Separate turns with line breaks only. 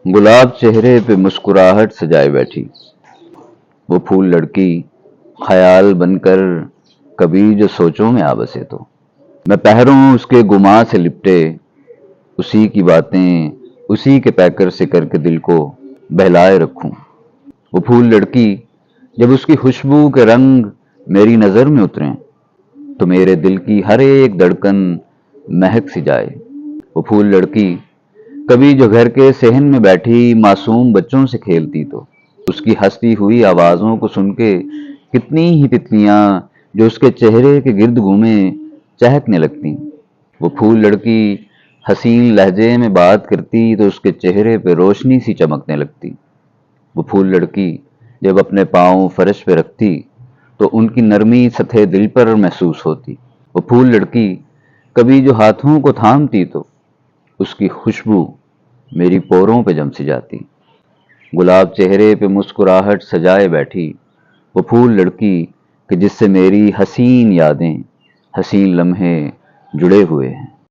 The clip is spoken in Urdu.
گلاب چہرے پہ مسکراہٹ سجائے بیٹھی، وہ پھول لڑکی خیال بن کر کبھی جو سوچوں میں آ بسے تو میں پہروں اس کے گماں سے لپٹے، اسی کی باتیں اسی کے پیکر سے کر کے دل کو بہلائے رکھوں۔ وہ پھول لڑکی جب اس کی خوشبو کے رنگ میری نظر میں اتریں تو میرے دل کی ہر ایک دھڑکن مہک سی جائے۔ وہ پھول لڑکی کبھی جو گھر کے صحن میں بیٹھی معصوم بچوں سے کھیلتی تو اس کی ہنستی ہوئی آوازوں کو سن کے کتنی ہی تتلیاں جو اس کے چہرے کے گرد گھومے چہکنے لگتی۔ وہ پھول لڑکی حسین لہجے میں بات کرتی تو اس کے چہرے پہ روشنی سی چمکنے لگتی۔ وہ پھول لڑکی جب اپنے پاؤں فرش پہ رکھتی تو ان کی نرمی سطح دل پر محسوس ہوتی۔ وہ پھول لڑکی کبھی جو ہاتھوں کو تھامتی تو اس کی خوشبو میری پوروں پہ جم سی جاتی۔ گلاب چہرے پہ مسکراہٹ سجائے بیٹھی، وہ پھول لڑکی کہ جس سے میری حسین یادیں، حسین لمحے جڑے ہوئے ہیں۔